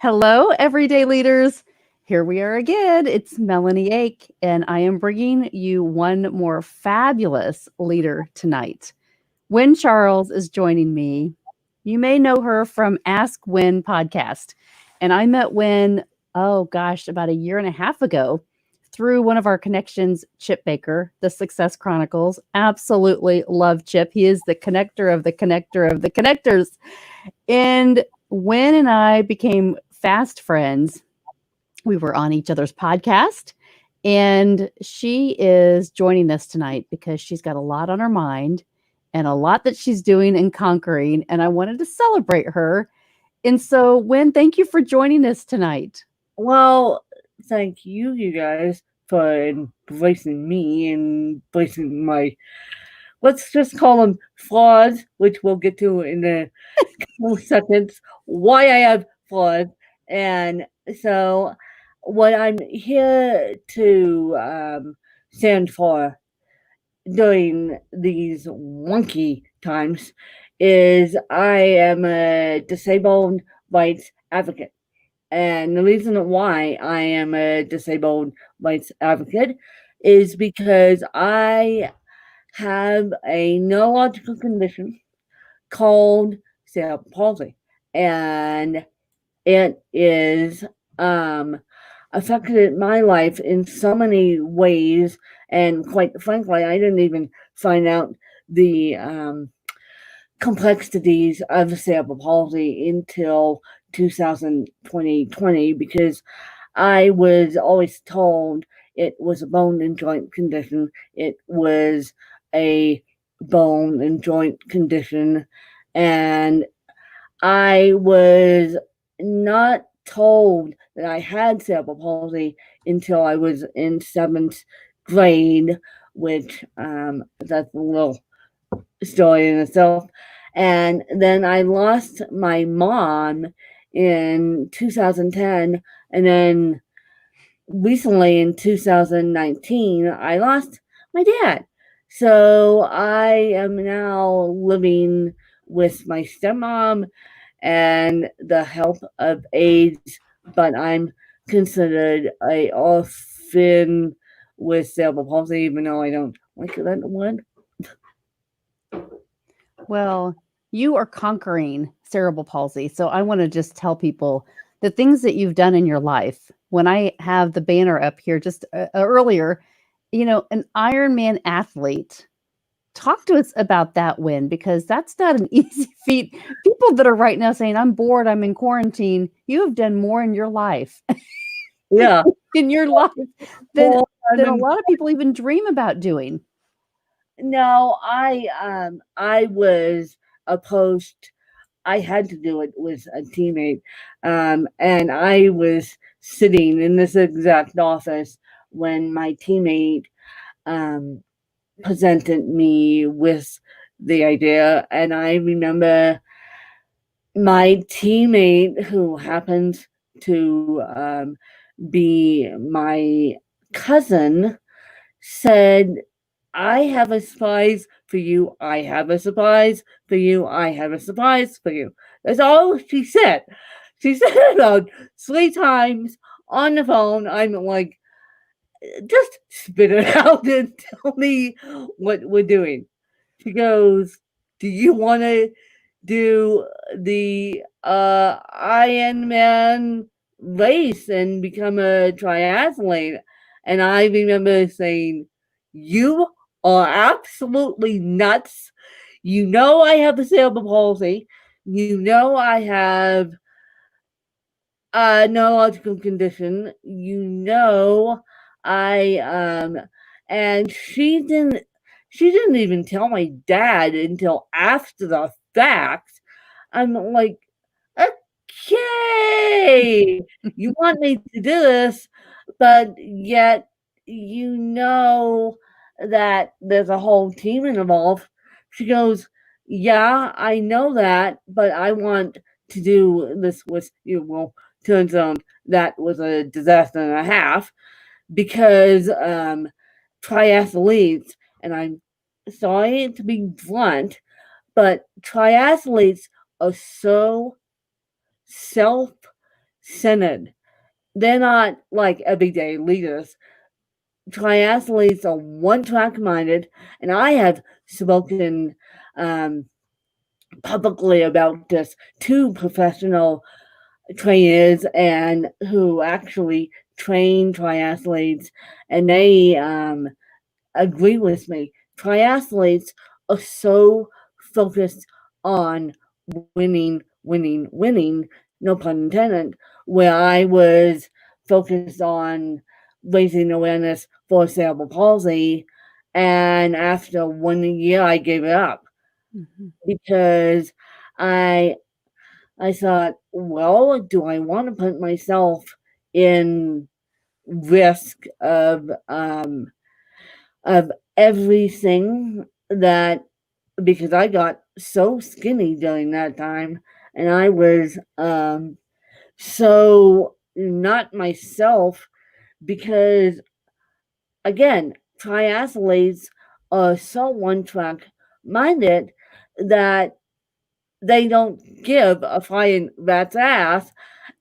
Hello, everyday leaders. Here we are again. It's Melanie Ake, and I am bringing you one more fabulous leader tonight. Wynn Charles is joining me. You may know her from Ask Wynn podcast. And I met Wynn, oh gosh, about a year and a half ago through one of our connections, Chip Baker, the Success Chronicles. Absolutely love Chip. He is the connector of the connector of the connectors. And Wynn and I became fast friends. We were on each other's podcast, and she is joining us tonight because she's got a lot on her mind and a lot that she's doing and conquering. And I wanted to celebrate her. And so, Wynn, thank you for joining us tonight. Well, thank you guys, for embracing me and embracing my, let's just call them flaws, which we'll get to in a couple seconds, why I have flaws. And so, what I'm here to stand for during these wonky times is I am a disabled rights advocate. And the reason why I am a disabled rights advocate is because I have a neurological condition called cerebral palsy. And it is affected my life in so many ways. And quite frankly, I didn't even find out the complexities of cerebral palsy until 2020 because I was always told it was a bone and joint condition. It was a bone and joint condition. And I was not told that I had cerebral palsy until I was in seventh grade, which that's a little story in itself. And then I lost my mom in 2010. And then recently in 2019, I lost my dad. So I am now living with my stepmom and the help of aides, but I'm considered a orphan with cerebral palsy, even though I don't like that word. Well, you are conquering cerebral palsy. So I want to just tell people the things that you've done in your life. When I have the banner up here just earlier, an Ironman athlete. Talk to us about that win because that's not an easy feat. People that are right now saying, I'm bored, I'm in quarantine, you have done more in your life, Yeah. in your life than, Well, than a lot of people even dream about doing. no, I was opposed. I had to do it with a teammate, and I was sitting in this exact office when my teammate um, presented me with the idea, and I remember my teammate who happens to be my cousin said, I have a surprise for you. I have a surprise for you. I have a surprise for you. That's all she said. She said it about 3 times on the phone. I'm like, just spit it out and tell me what we're doing. She goes, do you want to do the Ironman race and become a triathlete? And I remember saying, you are absolutely nuts. You know I have a cerebral palsy. You know I have a neurological condition. You know I and she didn't even tell my dad until after the fact. I'm like, okay, you want me to do this, but yet you know that there's a whole team involved. She goes, yeah, I know that, but I want to do this with you. Well, turns out that was a disaster and a half because triathletes, and I'm sorry to be blunt, but triathletes are so self centered. They're not like everyday leaders. Triathletes are one track minded, and I have spoken um, publicly about this to professional trainers and who actually train triathletes, and they agree with me. Triathletes are so focused on winning, no pun intended, where I was focused on raising awareness for cerebral palsy. And after 1 year, I gave it up Mhm. because I I thought, well, do I want to put myself in risk of everything that because I got so skinny during that time and I was so not myself because again triathletes are so one track minded that they don't give a flying rat's ass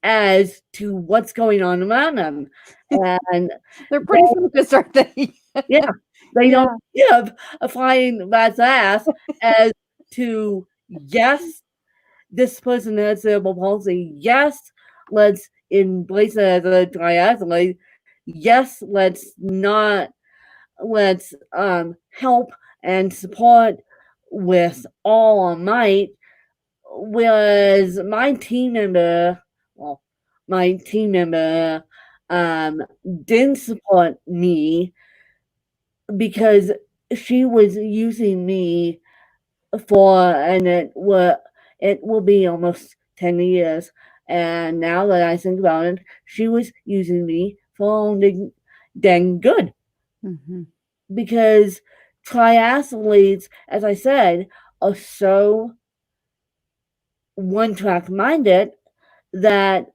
as to what's going on around them. And They're pretty focused, aren't they? yeah, they don't Yeah. give a flying rat's ass as to, yes, this person has cerebral palsy. Yes, let's embrace it as a triathlete. Yes, let's help and support with all our might. Whereas my team member um, didn't support me because she was using me and it will be almost 10 years. And now that I think about it, she was using me for only dang good Mhm. because triathletes, as I said, are so one track minded that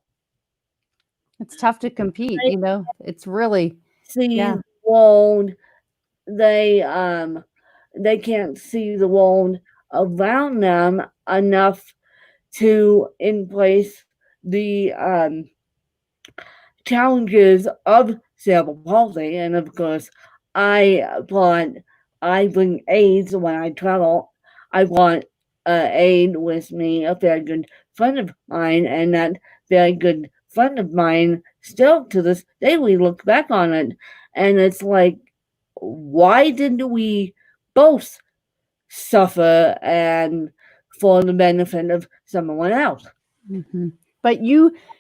It's tough to compete, they It's really see yeah. the world they they can't see the world around them enough to embrace the challenges of cerebral palsy. And of course, I brought I bring aids when I travel. I brought aid with me, a very good friend of mine, and that very good friend of mine still to this day we look back on it and it's like, why didn't we both suffer and for the benefit of someone else? Mhm. But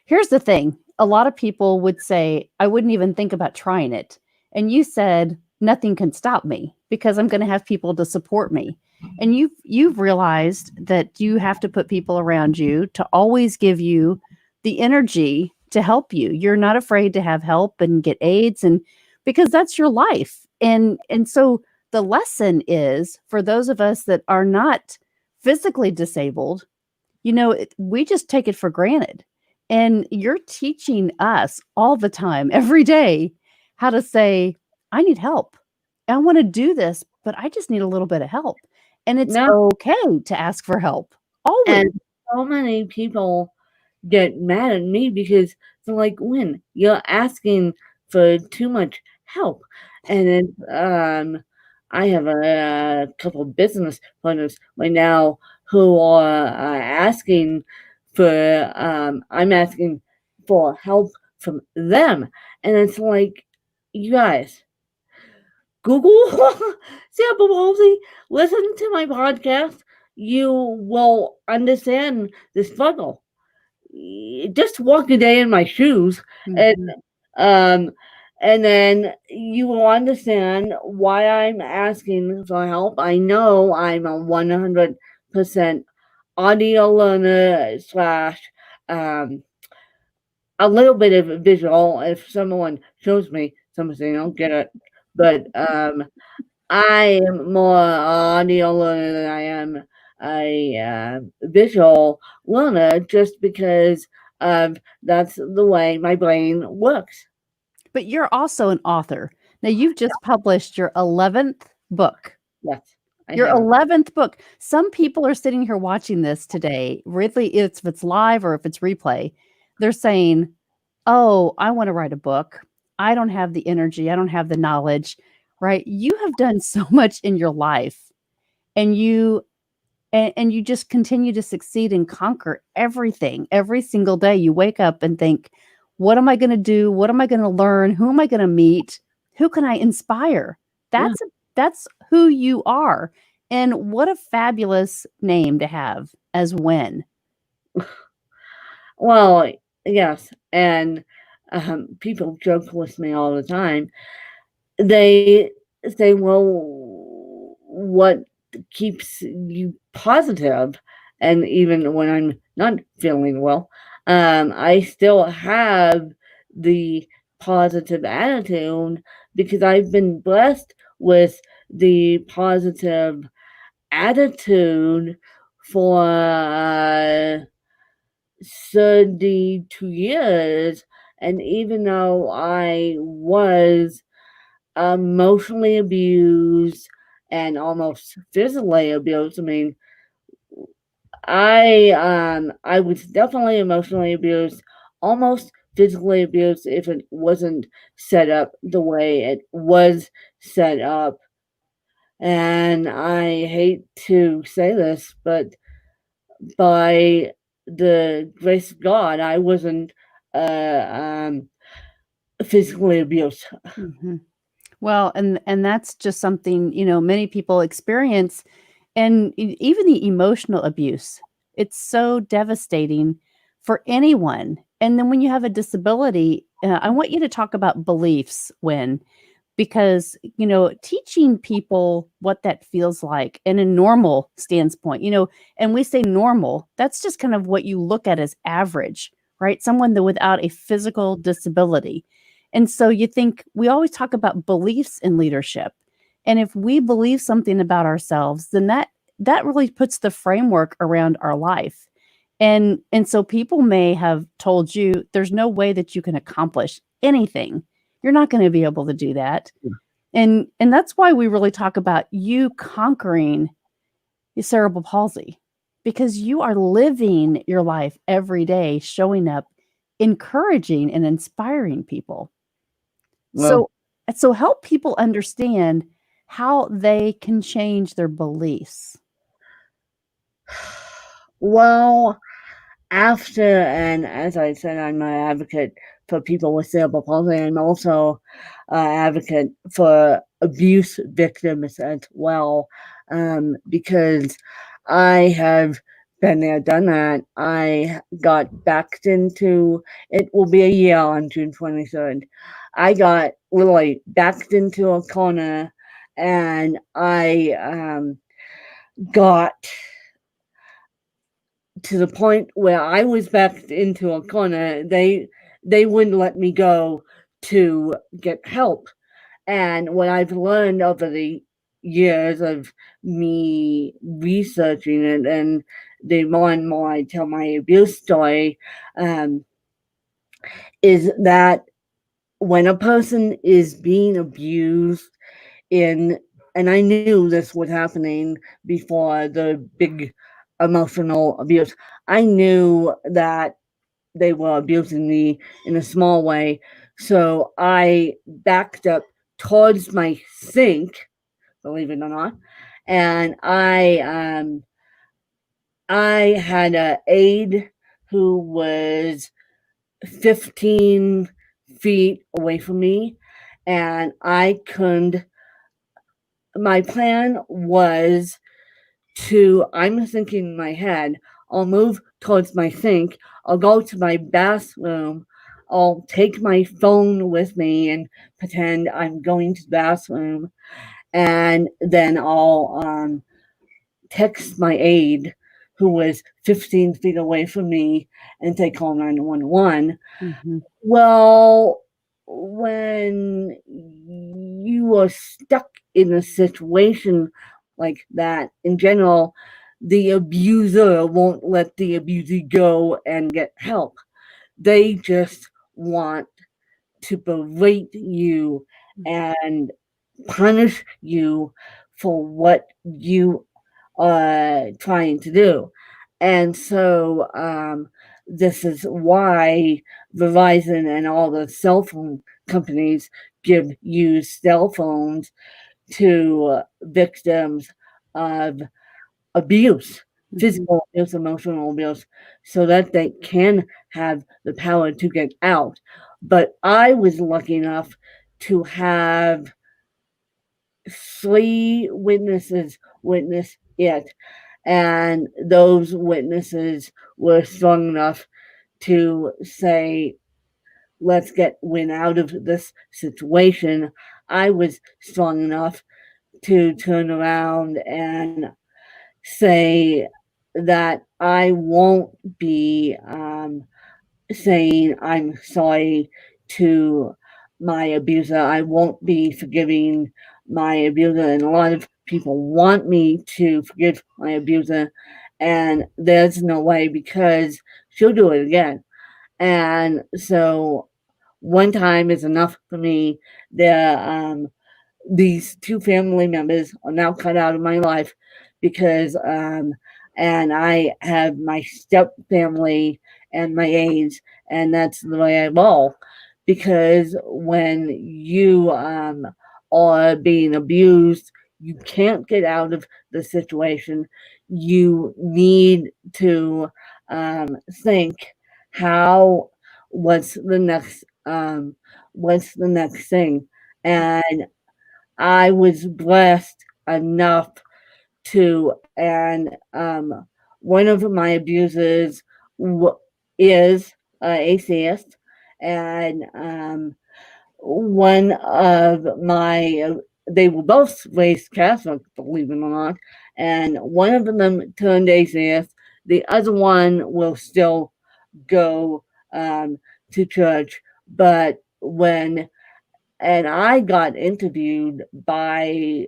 here's the thing. A lot of people would say, I wouldn't even think about trying it. And you said, nothing can stop me because I'm going to have people to support me. And you've realized that you have to put people around you to always give you the energy to help you. You're not afraid to have help and get aids and because that's your life. And so the lesson is for those of us that are not physically disabled, we just take it for granted. And you're teaching us all the time, every day, how to say, I need help. I want to do this, but I just need a little bit of help. And it's No, okay to ask for help. Always. and so many people get mad at me because they're like, "When you're asking for too much help," and I have a couple of business partners right now who are asking for. I'm asking for help from them, and it's like, you guys, Google cerebral palsy. Listen to my podcast. You will understand the struggle. Just walk a day in my shoes and Mhm. um and then you will understand why I'm asking for help. I know I'm a 100% audio learner slash um a little bit of visual. If someone shows me something, I'll get it. But I am more audio learner than I am a visual learner just because that's the way my brain works. But you're also an author. Now, you've just published your 11th book. Yes, I Your have. 11th book. Some people are sitting here watching this today, really, if it's live or if it's replay. They're saying, "Oh, I wanna write a book. I don't have the energy, I don't have the knowledge," right? You have done so much in your life, and you just continue to succeed and conquer everything. Every single day you wake up and think, "What am I gonna do? What am I gonna learn? Who am I gonna meet? Who can I inspire?" Yeah. That's who you are, and what a fabulous name to have as When. Well, yes, and people joke with me all the time. They say, "Well, what keeps you positive?" And even when I'm not feeling well, I still have the positive attitude because I've been blessed with the positive attitude for 32 years. And even though I was emotionally abused and almost physically abused, I mean, I was definitely emotionally abused, almost physically abused if it wasn't set up the way it was set up. And I hate to say this, but by the grace of God, I wasn't physically abused. Mhm. Well, and that's just something, many people experience, and even the emotional abuse. It's so devastating for anyone. And then when you have a disability, I want you to talk about beliefs when because, teaching people what that feels like in a normal standpoint, and we say normal, that's just kind of what you look at as average, right? Someone that without a physical disability. And so you think we always talk about beliefs in leadership. And if we believe something about ourselves, then that really puts the framework around our life. And so people may have told you there's no way that you can accomplish anything. You're not going to be able to do that. And that's why we really talk about you conquering your cerebral palsy because you are living your life every day, showing up, encouraging and inspiring people. Well, So help people understand how they can change their beliefs. well, after, and as I said, I'm an advocate for people with cerebral palsy. I'm also an advocate for abuse victims as well, because I have been there, done that. I got backed into, it will be a year on June 23rd. I got literally backed into a corner and I got to the point where I was backed into a corner. They wouldn't let me go to get help. And what I've learned over the years of me researching it, and the more and more I tell my abuse story, um, is that when a person is being abused in, and I knew this was happening before the big emotional abuse. I knew that they were abusing me in a small way. So I backed up towards my sink, believe it or not. And I had a aide who was 15 feet away from me, and I couldn't. My plan was I'm thinking in my head, I'll move towards my sink, I'll go to my bathroom, I'll take my phone with me and pretend I'm going to the bathroom, and then I'll text my aide who was 15 feet away from me and say call 911. Mhm. Well, when you are stuck in a situation like that, in general, the abuser won't let the abusee go and get help. They just want to berate you and punish you for what you are trying to do. And so this is why Verizon and all the cell phone companies give used cell phones to victims of abuse, Mhm. physical abuse, emotional abuse, so that they can have the power to get out. But I was lucky enough to have three witnesses witness it, and those witnesses were strong enough to say, let's get Win out of this situation. I was strong enough to turn around and say that I won't be saying I'm sorry to my abuser. I won't be forgiving my abuser. And a lot of people want me to forgive my abuser. And there's no way because she'll do it again. And so one time is enough for me. These two family members are now cut out of my life because and I have my step family and my aides, and that's the way I roll. Because when you are being abused, you can't get out of the situation. You need to think how what's the next thing. And I was blessed enough to, and one of my abusers w- is atheist, and one of they were both raised Catholic, believe it or not, and one of them turned atheist. The other one will still go to church, but when and I got interviewed by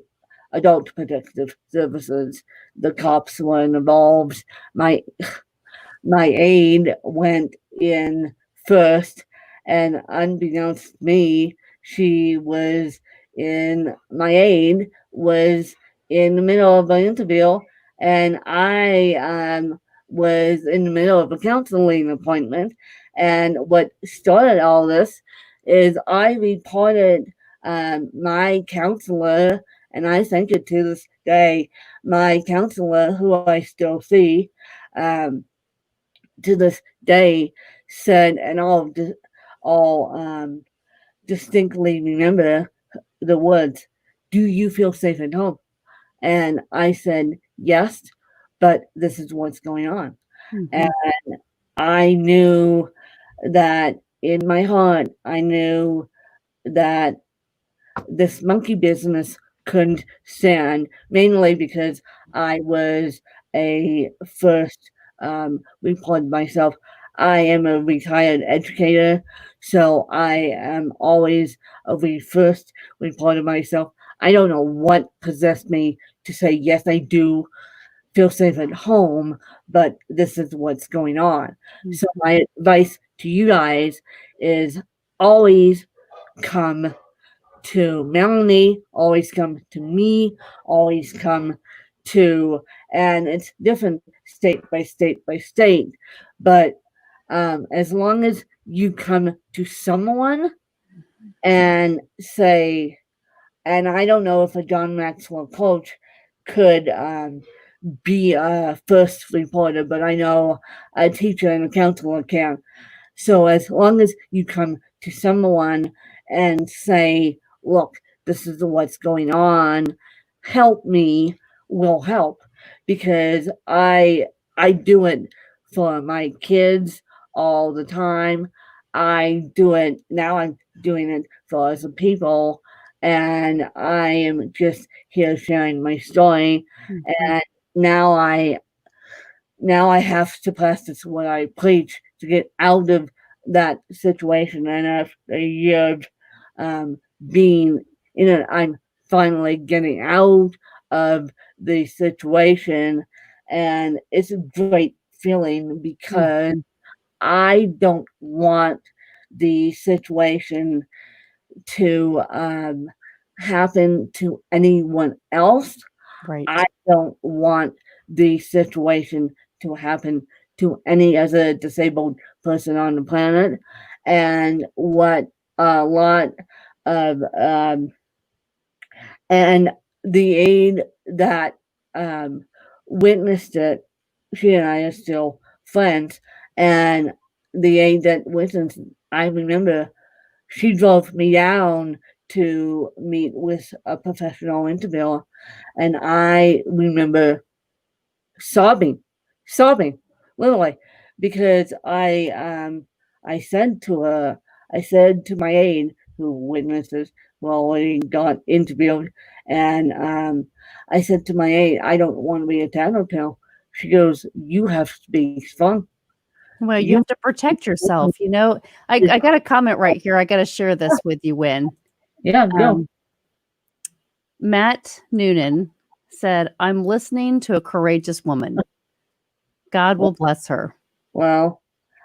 Adult Protective Services. The cops were involved. My my aide went in first, and unbeknownst to me, my aide was in the middle of an interview, and I was in the middle of a counseling appointment. And what started all this is I reported my counselor, and I think it to this day, my counselor, who I still see, um, to this day said, and all distinctly remember the words, "Do you feel safe at home?" And I said, "Yes, but this is what's going on." And Mhm. I knew that in my heart, I knew that this monkey business couldn't stand, mainly because I was a first reported myself. I am a retired educator, so I am always a first reported myself. I don't know what possessed me to say, yes, I do feel safe at home, but this is what's going on. So, Mhm. my advice to you guys is always come to Melanie, always come to me, always come to, and it's different state by state by state, but as long as you come to someone and say, and I don't know if a John Maxwell coach could be a first reporter, but I know a teacher and a counselor can. So as long as you come to someone and say, look, this is what's going on, help me, will help. Because I do it for my kids all the time. I do it now, I'm doing it for other people, and I am just here sharing my story. Mhm. And now I now I have to practice what I preach to get out of that situation. And after a year of being in it, I'm finally getting out of the situation. And it's a great feeling because Mhm. I don't want the situation to happen to anyone else. I Right. don't want the situation to happen to any other disabled person on the planet, and what a lot of and the aide that um, witnessed it, she and I are still friends, and the aide that witnessed, I remember she drove me down to meet with a professional interviewer, and I remember sobbing, sobbing, literally, because I said to her, I said to my aide who witnesses who already got interviewed, and I said to my aide, I don't want to be a tattletale. She goes, you have to be strong. Well, you You have to protect yourself, you know? I got a comment right here, I gotta share this with you, Win. yeah, go. Um, Matt Noonan said, "I'm listening to a courageous woman. God will bless her." Well,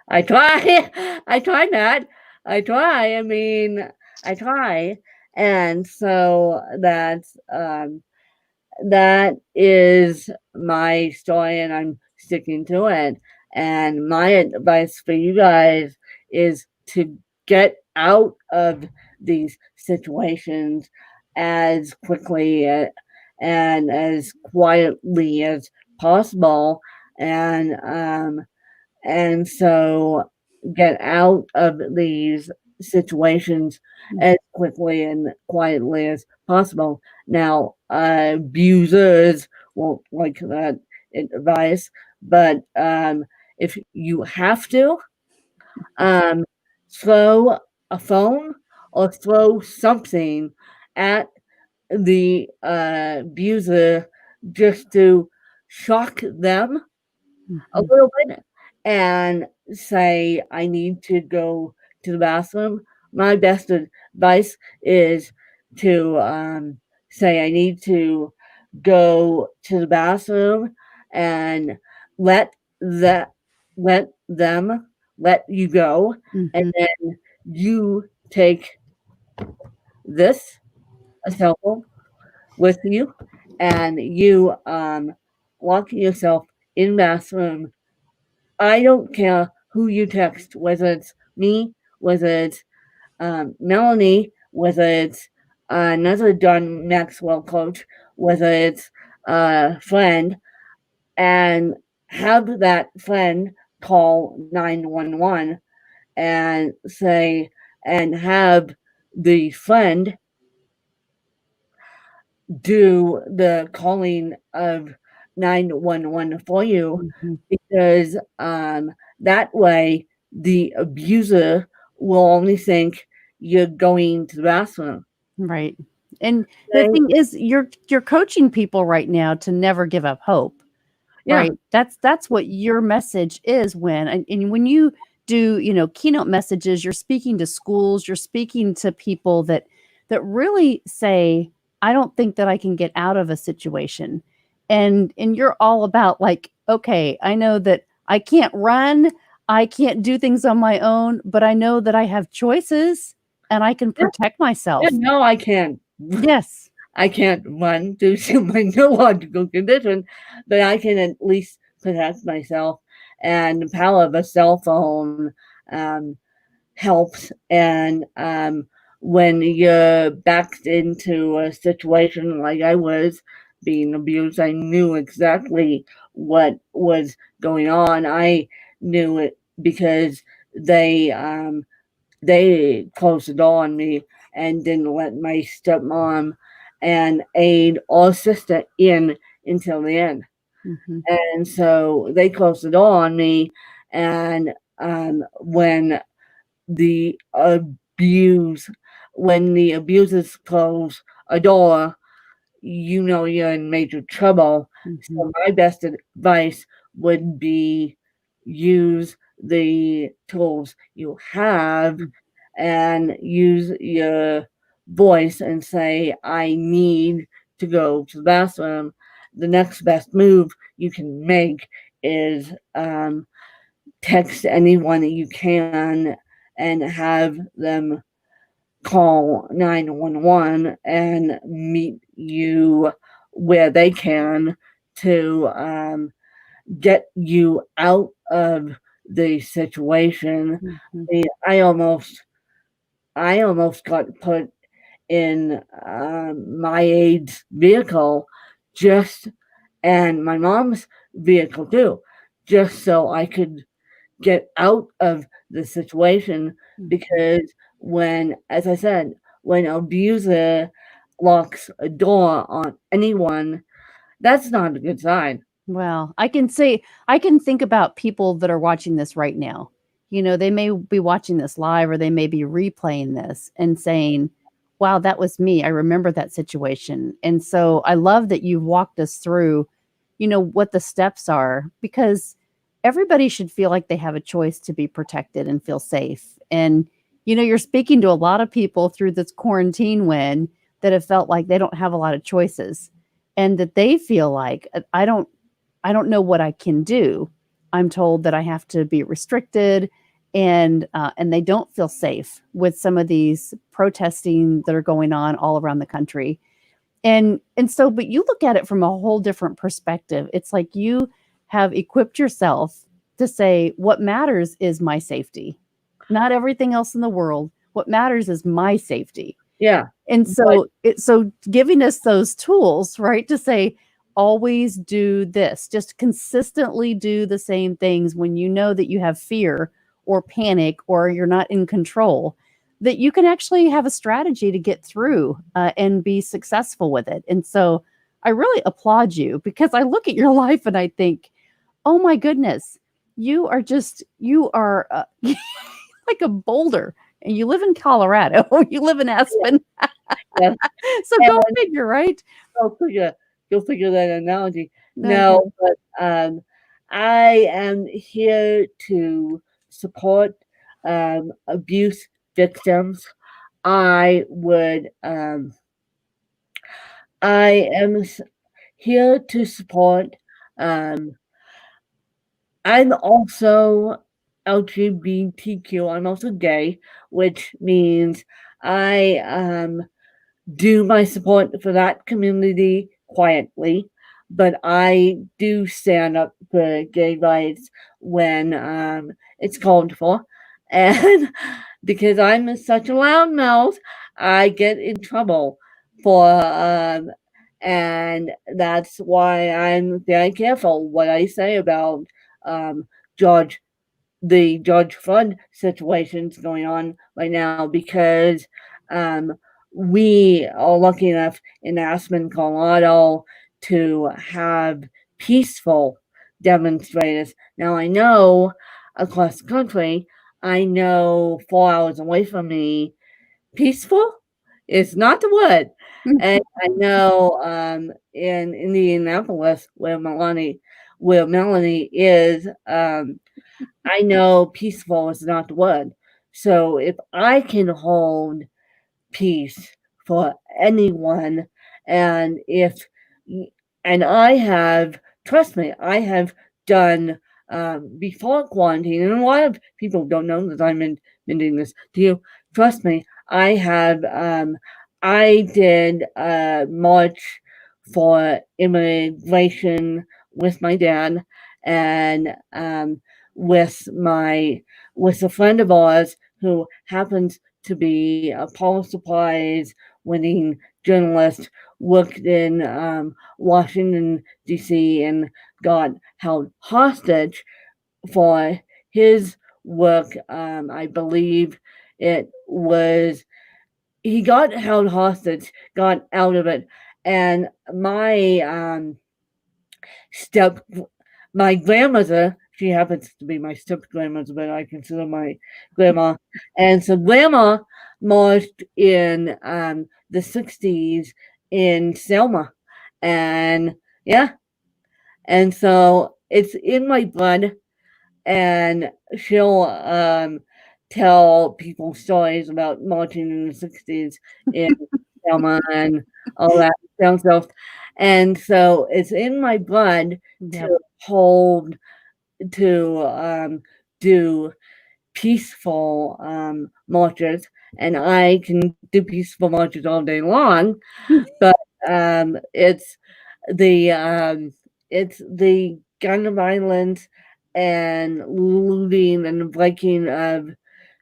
I try. I try not. I try. I mean, I try, and so that is my story, and I'm sticking to it. And my advice for you guys is to get out of these situations as quickly and as quietly as possible, and so get out of these situations as quickly and quietly as possible. Now, abusers won't like that advice, but if you have to, um, throw a phone or throw something at the abuser just to shock them a Mhm, little bit and say, I need to go to the bathroom. My best advice is to say, I need to go to the bathroom and let that let them let you go, and mhm, then you take this a cell phone with you, and you lock yourself in the bathroom. I don't care who you text, whether it's me, whether it's Melanie, whether it's another John Maxwell coach, whether it's a friend, and have that friend call 911 and say, and have the friend do the calling of 911 for you, mhm. because that way the abuser will only think you're going to the bathroom. Right. And the Okay? thing is, you're coaching people right now to never give up hope. Yeah, Right? That's what your message is when and when you do, keynote messages, you're speaking to schools, you're speaking to people that really say, "I don't think that I can get out of a situation." And you're all about like, "Okay, I know that I can't run, I can't do things on my own, but I know that I have choices and I can yeah, protect yeah. myself." No, I can't. Yes. I can't run due to my neurological condition, but I can at least protect myself. And the power of a cell phone um, helps. And when you're backed into a situation like I was being abused, I knew exactly what was going on. I knew it because they they closed the door on me and didn't let my stepmom and aide or sister in until the end. Mhm. And so they closed the door on me. And when the abuse, when the abusers close a door, you know you're in major trouble. Mhm. So my best advice would be use the tools you have and use your voice and say, I need to go to the bathroom. The next best move you can make is text anyone that you can and have them call 911 and meet you where they can to get you out of the situation. Mhm. I almost I almost got put in my aide's vehicle, just and my mom's vehicle too, just so I could get out of the situation. Mhm. Because when, as I said, when an abuser locks a door on anyone, that's not a good sign. Well, I can think about people that are watching this right now. They may be watching this live or they may be replaying this and saying, "Wow, that was me. I remember that situation." And so I love that you walked us through, what the steps are because everybody should feel like they have a choice to be protected and feel safe. And you're speaking to a lot of people through this quarantine win that have felt like they don't have a lot of choices and that they feel like I don't know what I can do. I'm told that I have to be restricted, and they don't feel safe with some of these protesting that are going on all around the country. But you look at it from a whole different perspective. It's like you have equipped yourself to say, what matters is my safety, not everything else in the world. What matters is my safety. Yeah, And but so giving us those tools, right, to say, always do this, just consistently do the same things when you know that you have fear or panic or you're not in control, that you can actually have a strategy to get through and be successful with it. And so I really applaud you because I look at your life and I think, oh my goodness, you are like a boulder and you live in Colorado, you live in Aspen. yeah, So and go figure, right? go figure, go figure that analogy. I No, know. but I am here to support abuse victims. I would I am here to support. Um, I'm also LGBTQ. I'm also gay, which means I do my support for that community quietly, but I do stand up for gay rights when it's called for. And because I'm such a loudmouth, I get in trouble for, and that's why I'm very careful what I say about um, George the George Floyd situations going on right now, because um, we are lucky enough in Aspen, Colorado, to have peaceful demonstrators. Now, I know across the country, I know 4 hours away from me, peaceful is not the word. And I know in Indianapolis, where Melanie is, I know peaceful is not the word. So if I can hold peace for anyone, and if and I have, trust me, I have done before quarantine, and a lot of people don't know that I'm admitting this to you. Trust me, I did march for immigration with my dad, and with my with a friend of ours who happens to be a Paul Supplies winning journalist, worked in Washington, D.C., and got held hostage for his work. I believe it was, he got held hostage, got out of it, and step my grandmother, she happens to be my step grandmother, but I consider my grandma. And so grandma marched in the 60s in Selma. And yeah, and so it's in my blood, and she'll tell people stories about marching in the 60s in Selma and all that kind of stuff. And so it's in my blood Yep. to hold, to do peaceful marches, and I can do peaceful marches all day long, but um, it's the it's the gun violence and looting and breaking of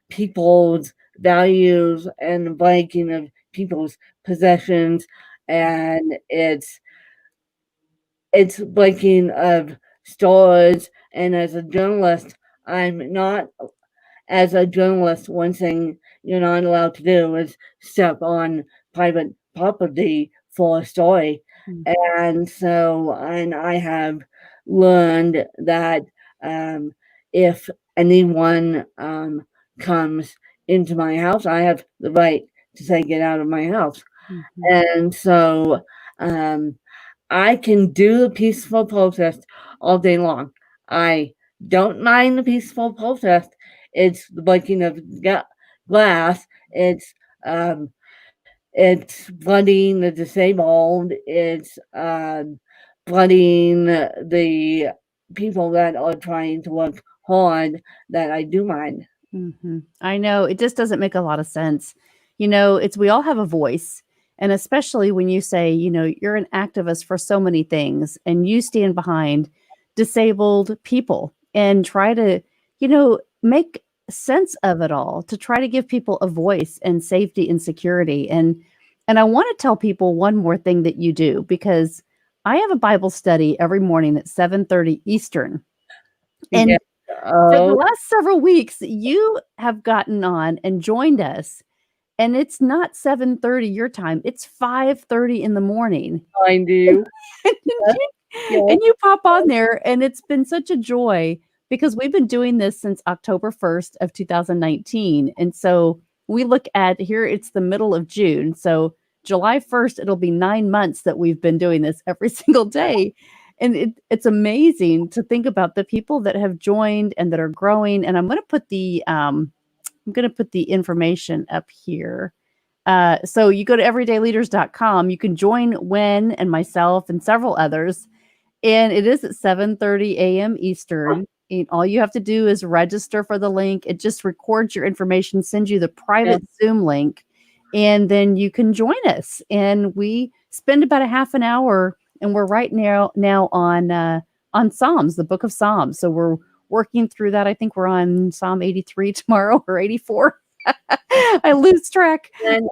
people's values and breaking of people's possessions, and it's breaking of stores. And as a journalist, I'm not as a journalist, one thing you're not allowed to do is step on private property for a story. Mm. And so, and I have learned that um, if anyone comes into my house, I have the right to say, get out of my house. Mhm. And so, um, I can do the peaceful protest all day long. I don't mind the peaceful protest. It's the breaking of glass. Um, it's flooding the disabled. It's flooding the people that are trying to work hard that I do mind. I know it just doesn't make a lot of sense. It's we all have a voice. And especially when you say, you're an activist for so many things and you stand behind disabled people and try to, make sense of it all to try to give people a voice and safety and security. And I want to tell people one more thing that you do because I have a Bible study every morning at 7:30 Eastern. Yeah. And for the Oh, last several weeks, you have gotten on and joined us, and it's not 7:30 your time, it's 5:30 in the morning. I do. And Yeah. you Yeah. and you pop on there, and it's been such a joy because we've been doing this since October 1st of 2019, and so we look at here, it's the middle of June, so July 1st, it'll be 9 months that we've been doing this every single day, and it's amazing to think about the people that have joined and that are growing, and I'm gonna put the information up here. So you go to everydayleaders.com. You can join Wen and myself and several others, and it is at 7:30 a.m. Eastern. And all you have to do is register for the link. It just records your information, sends you the Yeah. private Zoom link, and then you can join us. And we spend about a half an hour, and we're right now on Psalms, the book of Psalms. So we're working through that. I think we're on Psalm 83 tomorrow or 84. I lose track. And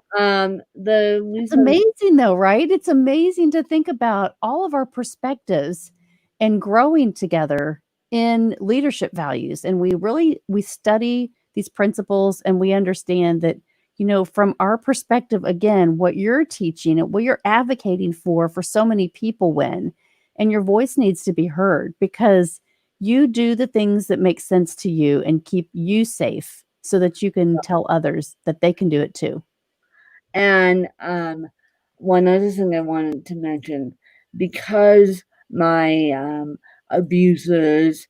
the It's reason, amazing though, right? It's amazing to think about all of our perspectives and growing together in leadership values. And we study these principles and we understand that, from our perspective, again, what you're teaching and what you're advocating for so many people win. And your voice needs to be heard because you do the things that make sense to you and keep you safe so that you can tell others that they can do it too. and one other thing I wanted to mention, because my abusers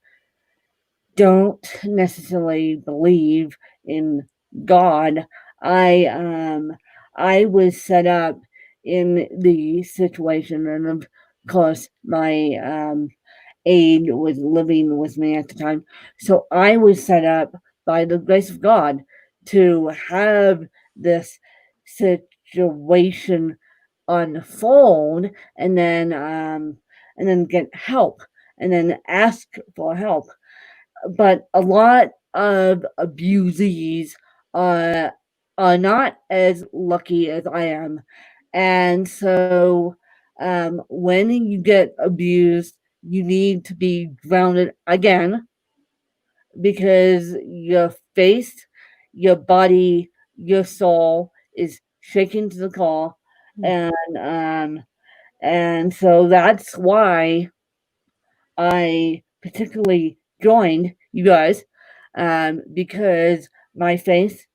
don't necessarily believe in God, I um, I was set up in the situation, and of course my aide was living with me at the time, so I was set up by the grace of God to have this situation unfold, and then get help, and then ask for help. But a lot of abusees are not as lucky as I am, and so when you get abused, you need to be grounded again because your face, your body, your soul is shaking to the core, Mm. and so that's why I particularly joined you guys, because my faith,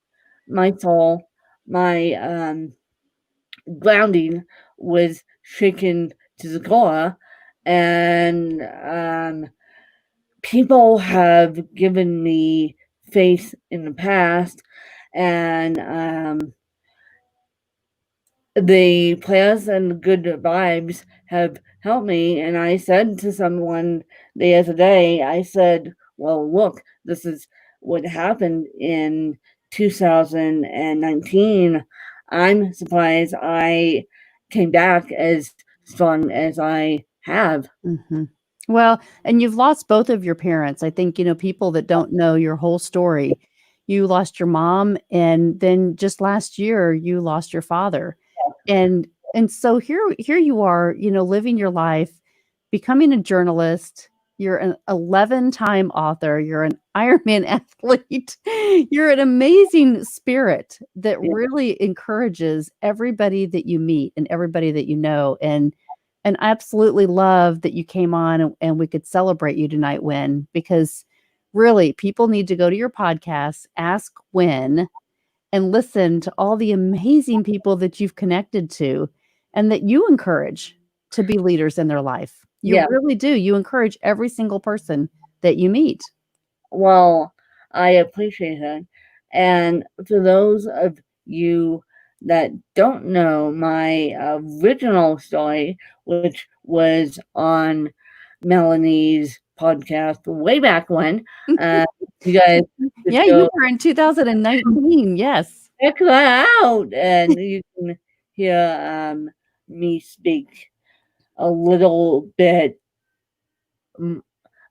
my soul, my grounding was shaken to the core, and people have given me faith in the past, and the prayers and good vibes have helped me. And I said to someone the other day, I said, well, look, this is what happened in 2019. I'm surprised I came back as strong as I have. Mhm. Well, and you've lost both of your parents. I think, people that don't know your whole story, you lost your mom, and then just last year you lost your father. And so here you are, living your life, becoming a journalist. You're an 11-time author. You're an Ironman athlete. You're an amazing spirit that Yeah, really encourages everybody that you meet and everybody that you know. And I absolutely love that you came on and we could celebrate you tonight, Win, because really people need to go to your podcast, Ask Win, and listen to all the amazing people that you've connected to and that you encourage to be leaders in their life. You yeah. really do. You encourage every single person that you meet. Well, I appreciate it. And for those of you that don't know my original story, which was on Melanie's podcast way back when, uh, you guys could Yeah, you go were in 2019. Yes. check that out, and you can hear me speak a little bit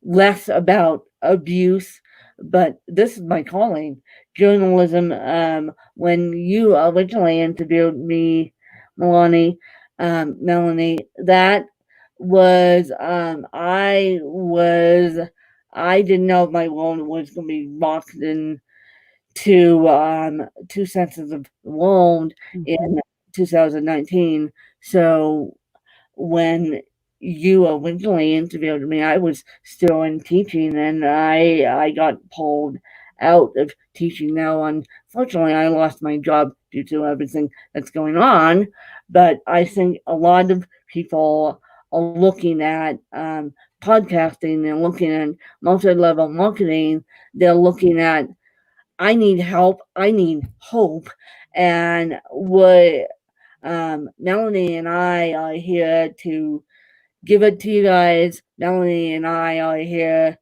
less about abuse, but this is my calling, journalism. When you originally interviewed me, Melanie, Melanie, that was I didn't know if my world was going to be locked in two senses of wound Mhm. in 2019. So when you originally interviewed me, I was still in teaching, and I got pulled out of teaching now. Unfortunately, I lost my job due to everything that's going on. But I think a lot of people are looking at podcasting and looking at multi-level marketing. They're looking at I need help, I need hope, and what Melanie and I are here to give it to you guys. Melanie and I are here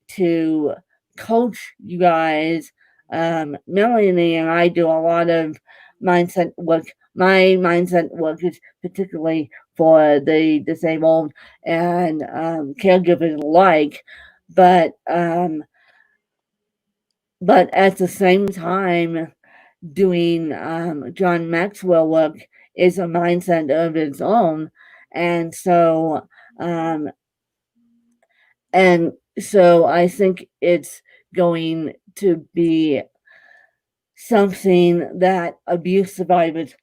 to coach you guys. Melanie and I do a lot of mindset work. My mindset work is particularly for the disabled and caregivers alike, but at the same time, doing John Maxwell work is a mindset of its own, and um, so I think it's going to be something that abuse survivors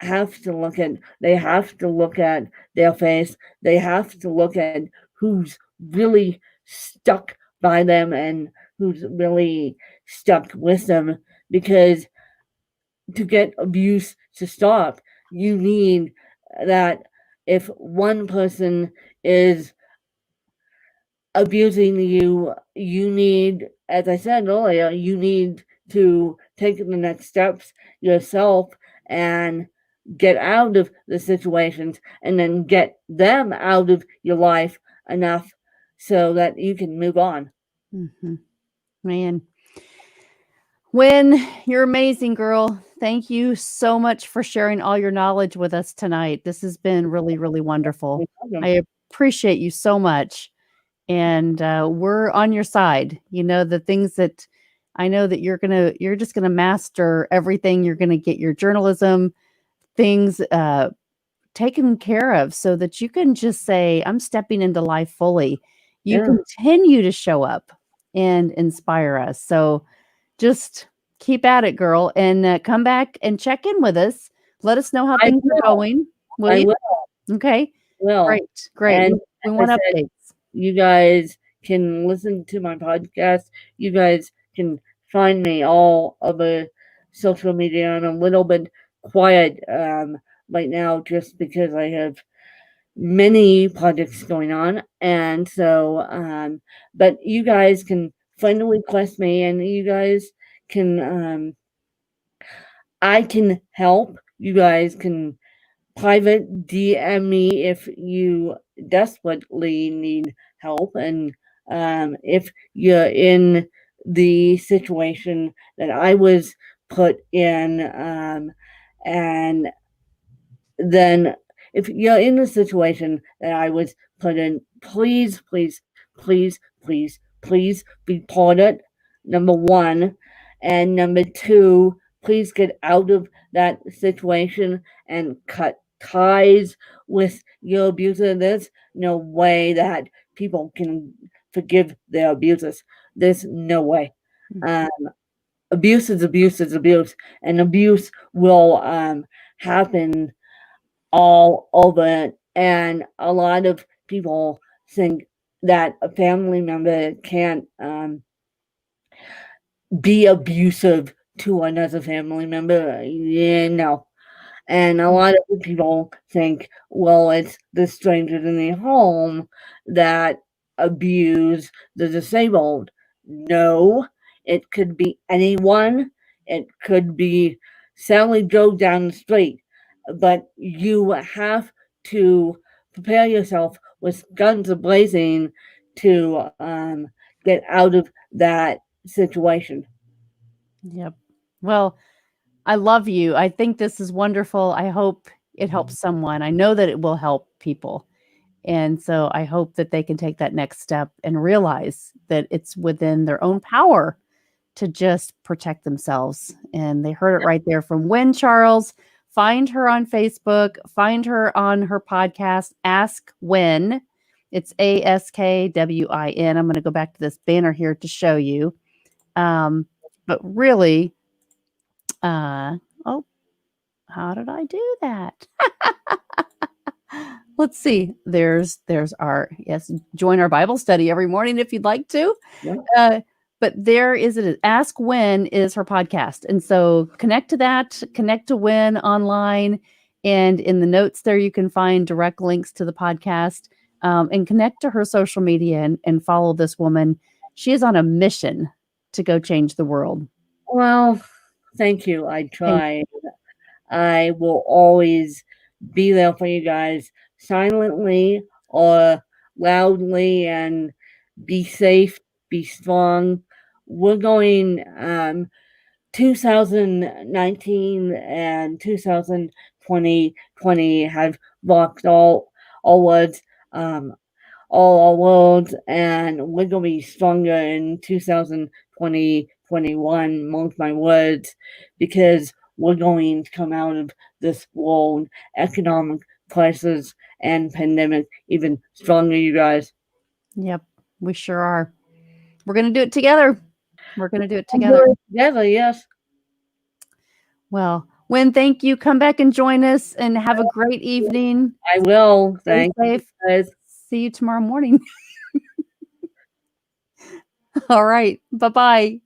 have to look at. They have to look at their face. They have to look at who's really stuck by them and who's really stuck with them, because to get abuse to stop, you need that. If one person is abusing you, you need, as I said earlier, you need to take the next steps yourself and get out of the situations and then get them out of your life enough so that you can move on. Mhm. Man, Win, you're amazing, girl. Thank you so much for sharing all your knowledge with us tonight. This has been really, really wonderful. I appreciate you so much. And we're on your side. The things that I know that you're just gonna master everything. You're gonna get your journalism things taken care of so that you can just say, I'm stepping into life fully. You Yeah, continue to show up and inspire us. So just keep at it, girl, and come back and check in with us. Let us know how I things are will. going. Will I you? will. Okay. Will. Great. Great. And We as want I said, updates. you guys can listen to my podcast. You guys can find me all over social media. I'm a little bit quiet right now just because I have many projects going on. And so, but you guys can friend request me, and you guys can, I can help. You guys can private DM me if you desperately need help, and if you're in the situation that I was put in, and then if you're in the situation that I was put in, please, please, please, please, please report it. Number one. And number two, please get out of that situation and cut ties with your abuser. There's no way that people can forgive their abusers. There's no way. Um, Abuse is abuse is abuse, and abuse will happen all over it. And a lot of people think that a family member can't be abusive to another family member. Yeah, no. And a lot of people think, well, it's the strangers in the home that abuse the disabled. No, it could be anyone. It could be Sally Joe down the street. But you have to prepare yourself with guns blazing to get out of that situation. Yep. Well, I love you. I think this is wonderful. I hope it helps someone. I know that it will help people. And so I hope that they can take that next step and realize that it's within their own power to just protect themselves. And they heard it right there from Win Charles. Find her on Facebook, find her on her podcast, Ask Win. It's ASKWIN. I'm going to go back to this banner here to show you. But really, oh, how did I do that? Let's see. There's our, yes, join our Bible study every morning if you'd like to. Yeah. But there is it. Ask Win is her podcast. And so connect to that, connect to Win online. And in the notes there, you can find direct links to the podcast and connect to her social media and follow this woman. She is on a mission to go change the world. Well, thank you. I Thank try. I will always be there for you guys silently or loudly, and be safe, be strong. We're going 2019 and 2020 have rocked all words, all our worlds, and we're gonna be stronger in 2021, mark my words, because we're going to come out of this world economic crisis and pandemic even stronger, you guys. Yep, we sure are. We're going to do it together. We're going to do it We'll together. do it together, yes. Well, Win, thank you. Come back and join us and have a great evening. I will. Stay Thank you, safe. guys. See you tomorrow morning. All right. Bye-bye.